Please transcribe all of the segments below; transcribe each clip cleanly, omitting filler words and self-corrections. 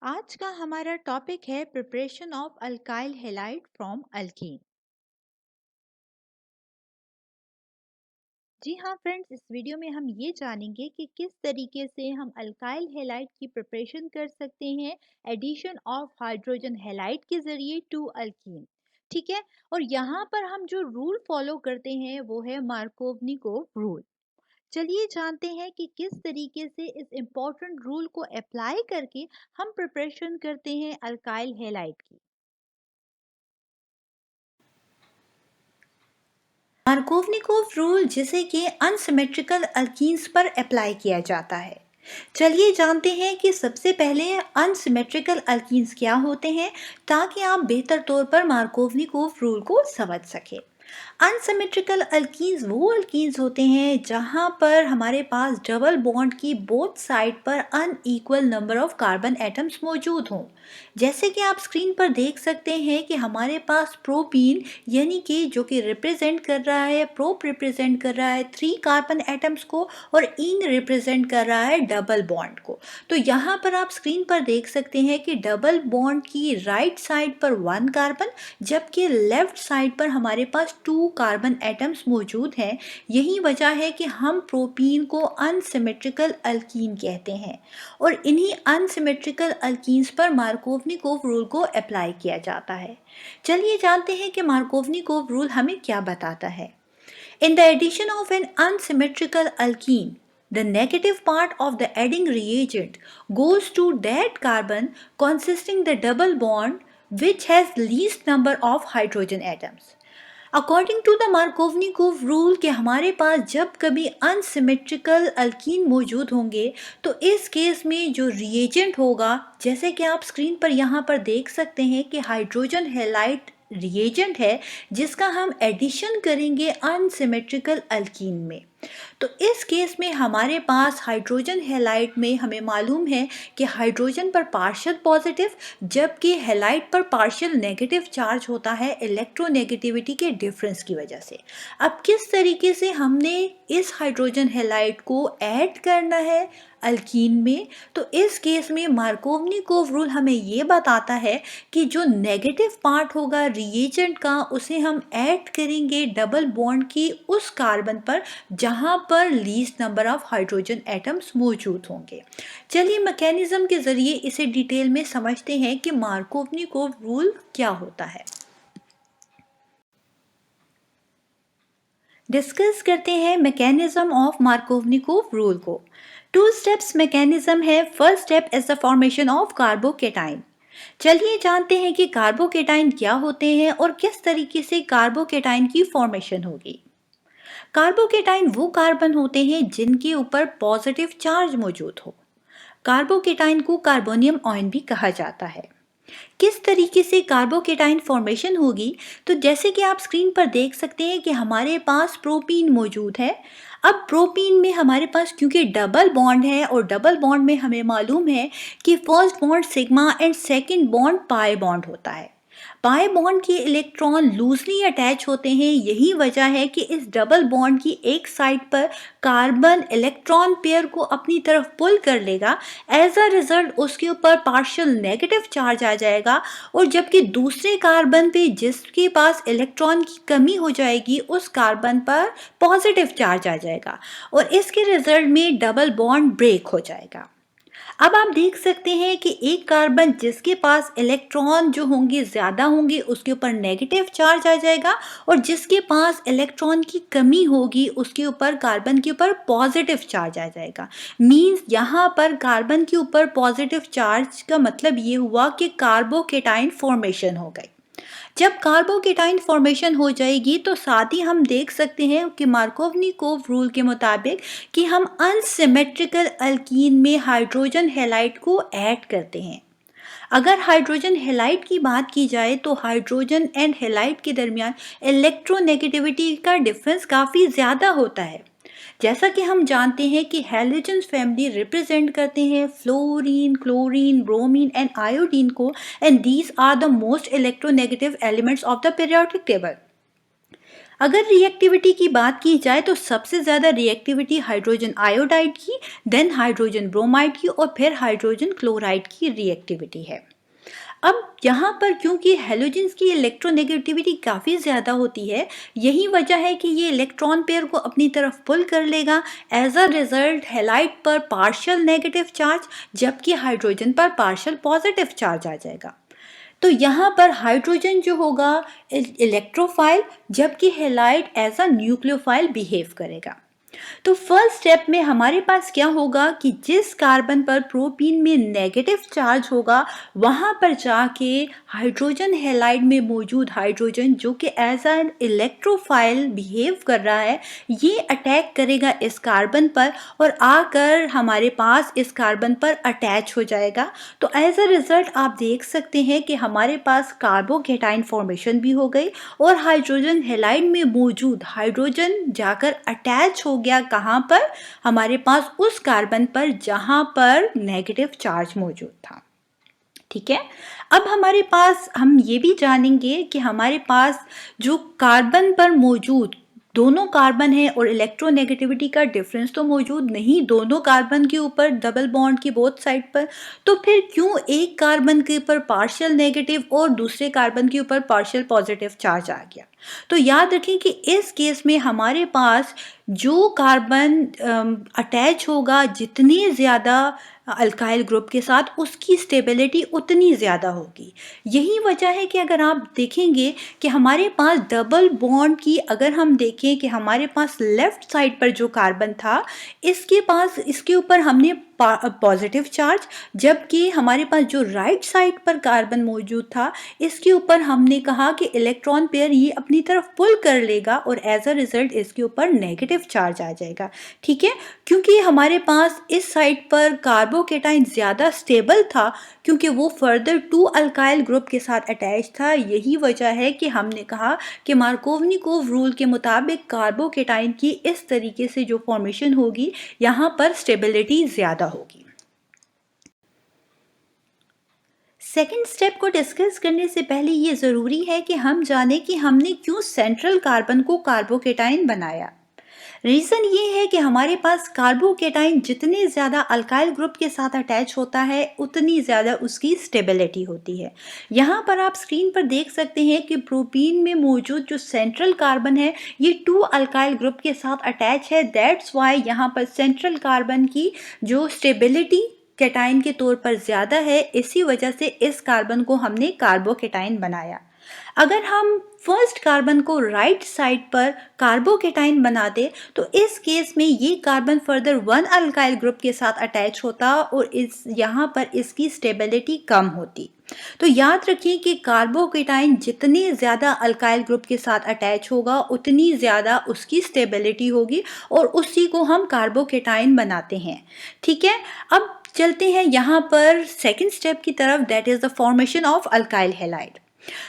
आज का हमारा टॉपिक है preparation of alkyl halide from alkene. जी हाँ फ्रेंड्स, इस वीडियो में हम ये जानेंगे कि किस तरीके से हम अल्काइल हैलाइड की प्रिपरेशन कर सकते हैं एडिशन ऑफ हाइड्रोजन हैलाइड के जरिए टू अल्कीन। ठीक है, और यहाँ पर हम जो रूल फॉलो करते हैं वो है मार्कोवनिकोव रूल। चलिए जानते हैं कि किस तरीके से इस इम्पोर्टेंट रूल को अप्लाई करके हम प्रिपरेशन करते हैं अल्काइल हैलाइड की। मार्कोवनिकोव रूल जिसे कि अनसिमेट्रिकल अल्कीन्स पर अप्लाई किया जाता है। चलिए जानते हैं कि सबसे पहले अनसिमेट्रिकल अल्कीन्स क्या होते हैं ताकि आप बेहतर तौर पर मार्कोवनिकोव रूल को समझ सकें। अनसिमेट्रिकल अल्कीन्स वो अल्कीन्स होते हैं जहां पर हमारे पास डबल बॉन्ड की बोथ साइड पर unequal number of carbon atoms मौजूद हों। जैसे कि आप स्क्रीन पर देख सकते हैं कि हमारे पास प्रोपीन यानी कि जो कि रिप्रेजेंट कर रहा है, प्रोप रिप्रेजेंट कर रहा है 3 कार्बन एटम्स को और इन रिप्रेजेंट कर रहा है डबल बॉन्ड को। तो यहाँ पर आप स्क्रीन पर देख सकते हैं कि डबल बॉन्ड की राइट साइड पर 1 कार्बन जबकि लेफ्ट साइड पर हमारे पास 2 कार्बन एटम्स मौजूद हैं। यही वजह है कि हम प्रोपीन को अनसिमेट्रिकल अल्कीन कहते हैं और इन्हीं अनसिमेट्रिकल अल्कीन्स पर मार्कोवनिकोव रूल को अप्लाई किया जाता है। चलिए जानते हैं कि मार्कोवनिकोव रूल हमें क्या बताता है। In the addition of an unsymmetrical alkene, the negative part of the adding reagent goes to that carbon consisting the double bond which has least number of hydrogen atoms. According to the Markovnikov rule कि हमारे पास जब कभी unsymmetrical alkyne मौजूद होंगे तो इस case में जो रिएजेंट होगा, जैसे कि आप स्क्रीन पर यहाँ पर देख सकते हैं कि हाइड्रोजन हैलाइड रिएजेंट है जिसका हम एडिशन करेंगे अनसिमेट्रिकल अल्कीन में। तो इस केस में हमारे पास हाइड्रोजन हैलाइड में हमें मालूम है कि हाइड्रोजन पर पार्शियल पॉजिटिव जबकि हैलाइड पर पार्शियल नेगेटिव चार्ज होता है इलेक्ट्रोनेगेटिविटी के डिफरेंस की वजह से। अब किस तरीके से हमने इस हाइड्रोजन हैलाइड को ऐड करना है अल्कीन में, तो इस केस में मार्कोवनिकोव रूल हमें ये बताता है कि जो नेगेटिव पार्ट होगा रिएजेंट का उसे हम ऐड करेंगे डबल बॉन्ड की उस कार्बन पर जहां पर least number of hydrogen atoms मौजूद होंगे। चलिए मैकेनिज्म के जरिए इसे डिटेल में समझते हैं कि मार्कोवनिकोव रूल क्या होता है। डिस्कस करते हैं मैकेनिज्म ऑफ मार्कोवनिकोव रूल को। 2 स्टेप्स मैकेनिज्म है। First step is the formation of carbocation. चलिए जानते हैं कि कार्बोकेटाइन क्या होते हैं और किस तरीके से कार्बोकेटाइन की फॉर्मेशन होगी। कार्बोकेटाइन वो कार्बन होते हैं जिनके ऊपर पॉजिटिव चार्ज मौजूद हो। कार्बोकेटाइन को कार्बोनियम आयन भी कहा जाता है। किस तरीके से कार्बोकेटाइन फॉर्मेशन होगी, तो जैसे कि आप स्क्रीन पर देख सकते हैं कि हमारे पास प्रोपीन मौजूद है। अब प्रोपीन में हमारे पास क्योंकि डबल बॉन्ड है और डबल बॉन्ड में हमें मालूम है कि first bond sigma and second bond pi bond होता है। पाई बॉन्ड के इलेक्ट्रॉन लूजली अटैच होते हैं। यही वजह है कि इस डबल बॉन्ड की एक साइड पर कार्बन इलेक्ट्रॉन पेयर को अपनी तरफ पुल कर लेगा। एज अ रिजल्ट उसके ऊपर पार्शियल नेगेटिव चार्ज आ जाएगा और जबकि दूसरे कार्बन पे जिसके पास इलेक्ट्रॉन की कमी हो जाएगी उस कार्बन पर पॉजिटिव चार्ज आ जाएगा और इसके रिजल्ट में डबल बॉन्ड ब्रेक हो जाएगा। अब आप देख सकते हैं कि एक कार्बन जिसके पास इलेक्ट्रॉन जो होंगे ज़्यादा होंगे उसके ऊपर नेगेटिव चार्ज आ जाएगा और जिसके पास इलेक्ट्रॉन की कमी होगी उसके ऊपर कार्बन के ऊपर पॉजिटिव चार्ज आ जाएगा। मींस यहाँ पर कार्बन के ऊपर पॉजिटिव चार्ज का मतलब ये हुआ कि कार्बोकेटाइन फॉर्मेशन हो गई। जब कार्बोकेटाइन फॉर्मेशन हो जाएगी तो साथ ही हम देख सकते हैं कि मार्कोवनिकोव रूल के मुताबिक कि हम अनसिमेट्रिकल अल्कीन में हाइड्रोजन हैलाइड को ऐड करते हैं। अगर हाइड्रोजन हैलाइड की बात की जाए तो हाइड्रोजन एंड हैलाइड के दरमियान इलेक्ट्रोनेगेटिविटी का डिफरेंस काफ़ी ज़्यादा होता है। जैसा कि हम जानते हैं कि हैलोजन्स फैमिली रिप्रेजेंट करते हैं fluorine, chlorine, bromine and iodine को and these are the most electronegative elements of the periodic table. अगर रिएक्टिविटी की बात की जाए तो सबसे ज़्यादा रिएक्टिविटी हाइड्रोजन आयोडाइड की, देन हाइड्रोजन ब्रोमाइड की और फिर हाइड्रोजन क्लोराइड की रिएक्टिविटी है। अब यहाँ पर क्योंकि हैलोजेंस की इलेक्ट्रोनेगेटिविटी काफ़ी ज़्यादा होती है, यही वजह है कि ये इलेक्ट्रॉन पेयर को अपनी तरफ पुल कर लेगा। एज अ रिजल्ट हैलाइड पर पार्शियल नेगेटिव चार्ज जबकि हाइड्रोजन पर पार्शियल पॉजिटिव चार्ज आ जाएगा। तो यहाँ पर हाइड्रोजन जो होगा इलेक्ट्रोफाइल जबकि halide as a nucleophile behave करेगा। तो फर्स्ट स्टेप में हमारे पास क्या होगा कि जिस कार्बन पर प्रोपीन में नेगेटिव चार्ज होगा वहाँ पर जाके हाइड्रोजन हैलाइड में मौजूद हाइड्रोजन जो कि एज एन इलेक्ट्रोफाइल बिहेव कर रहा है, ये अटैक करेगा इस कार्बन पर और आकर हमारे पास इस कार्बन पर अटैच हो जाएगा। तो एज अ रिजल्ट आप देख सकते हैं कि हमारे पास कार्बोकेटाइन फॉर्मेशन भी हो गई और हाइड्रोजन हैलाइड में मौजूद हाइड्रोजन जाकर अटैच हो गया कहाँ पर, हमारे पास उस कार्बन पर जहाँ पर नेगेटिव चार्ज मौजूद था। ठीक है, अब हमारे पास हम ये भी जानेंगे कि हमारे पास जो कार्बन पर मौजूद दोनों कार्बन है और इलेक्ट्रोनेगेटिविटी का डिफरेंस तो मौजूद नहीं दोनों कार्बन के ऊपर डबल बॉन्ड की बोथ साइड पर, तो फिर क्यों एक कार्बन के ऊपर पार्शियल नेगेटिव और दूसरे कार्बन के ऊपर पार्शियल पॉजिटिव चार्ज आ गया। तो याद रखें कि इस केस में हमारे पास जो कार्बन अटैच होगा जितनी ज़्यादा अल्काइल ग्रुप के साथ उसकी स्टेबिलिटी उतनी ज़्यादा होगी। यही वजह है कि अगर आप देखेंगे कि हमारे पास डबल बॉन्ड की अगर हम देखें कि हमारे पास लेफ़्ट साइड पर जो कार्बन था इसके ऊपर हमने पॉजिटिव चार्ज, जबकि हमारे पास जो राइट साइड पर कार्बन मौजूद था इसके ऊपर हमने कहा कि इलेक्ट्रॉन पेयर ये अपनी तरफ पुल कर लेगा और एज अ रिजल्ट इसके ऊपर नेगेटिव चार्ज आ जाएगा। ठीक है, क्योंकि हमारे पास इस साइड पर कार्बोकेटाइन ज़्यादा स्टेबल था क्योंकि वो फर्दर टू अल्काइल ग्रुप के साथ अटैच था। यही वजह है कि हमने कहा कि मार्कोवनिकोव रूल के मुताबिक कार्बोकेटाइन की इस तरीके से जो फॉर्मेशन होगी यहाँ पर स्टेबिलिटी ज़्यादा होगी। सेकेंड स्टेप को डिस्कस करने से पहले ये ज़रूरी है कि हम जाने कि हमने क्यों सेंट्रल कार्बन को कार्बोकेटाइन बनाया। रीज़न ये है कि हमारे पास कार्बोकेटाइन जितने ज़्यादा अल्काइल ग्रुप के साथ अटैच होता है उतनी ज़्यादा उसकी स्टेबिलिटी होती है। यहाँ पर आप स्क्रीन पर देख सकते हैं कि प्रोपीन में मौजूद जो सेंट्रल कार्बन है ये टू अल्काइल ग्रुप के साथ अटैच है। दैट्स वाई यहाँ पर सेंट्रल कार्बन की जो स्टेबिलिटी केटाइन के तौर पर ज़्यादा है, इसी वजह से इस कार्बन को हमने कार्बोकेटाइन बनाया। अगर हम फर्स्ट कार्बन को राइट साइड पर कार्बोकेटाइन बना दे तो इस केस में ये carbon further one alkyl group के साथ अटैच होता और इस यहाँ पर इसकी स्टेबिलिटी कम होती। तो याद रखिए कि कार्बोकेटाइन जितने ज़्यादा अल्काइल ग्रुप के साथ अटैच होगा उतनी ज़्यादा उसकी स्टेबिलिटी होगी और उसी को हम कार्बोकेटाइन बनाते हैं। ठीक है, अब चलते हैं यहाँ पर सेकेंड स्टेप की तरफ, that is the formation of alkyl halide.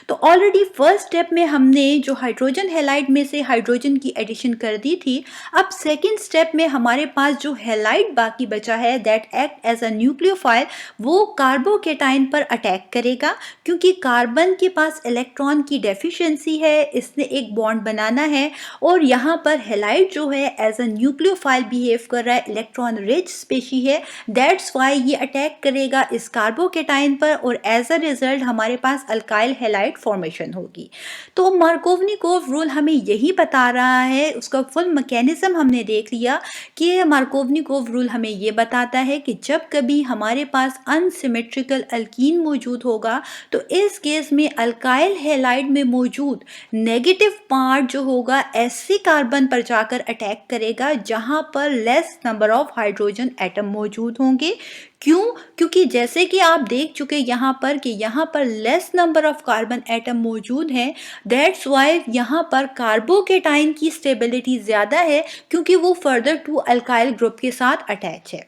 तो ऑलरेडी फर्स्ट स्टेप में हमने जो हाइड्रोजन हैलाइड में से हाइड्रोजन की एडिशन कर दी थी। अब सेकेंड स्टेप में हमारे पास जो हैलाइड बाकी बचा है that act as a nucleophile, वो कार्बोकेटाइन पर अटैक करेगा क्योंकि कार्बन के पास इलेक्ट्रॉन की डेफिशिएंसी है, इसने एक बॉन्ड बनाना है और यहाँ पर हैलाइड जो है एज अ न्यूक्लियोफाइल बिहेव कर रहा है, इलेक्ट्रॉन रिच स्पेशी है। दैट्स वाई ये अटैक करेगा इस कार्बोकेटाइन पर और एज अ रिजल्ट हमारे पास अल्काइल हैलाइड फॉर्मेशन होगी। तो मार्कोवनिकोव रूल हमें यही बता रहा है, उसका फुल मैकेनिज्म हमने देख लिया कि मार्कोवनिकोव रूल हमें ये बताता है कि जब कभी हमारे पास अनसिमेट्रिकल अल्कीन मौजूद होगा तो इस केस में अल्काइल हैलाइड में मौजूद नेगेटिव पार्ट जो होगा ऐसे कार्बन पर जाकर अटैक करेगा जहां पर less number of hydrogen atom मौजूद होंगे। क्यों? क्योंकि जैसे कि आप देख चुके यहाँ पर कि यहाँ पर less number of carbon atom मौजूद हैं। दैट्स वाई यहाँ पर कार्बोकेटाइन की स्टेबिलिटी ज़्यादा है क्योंकि वो फर्दर टू अल्काइल ग्रुप के साथ अटैच है।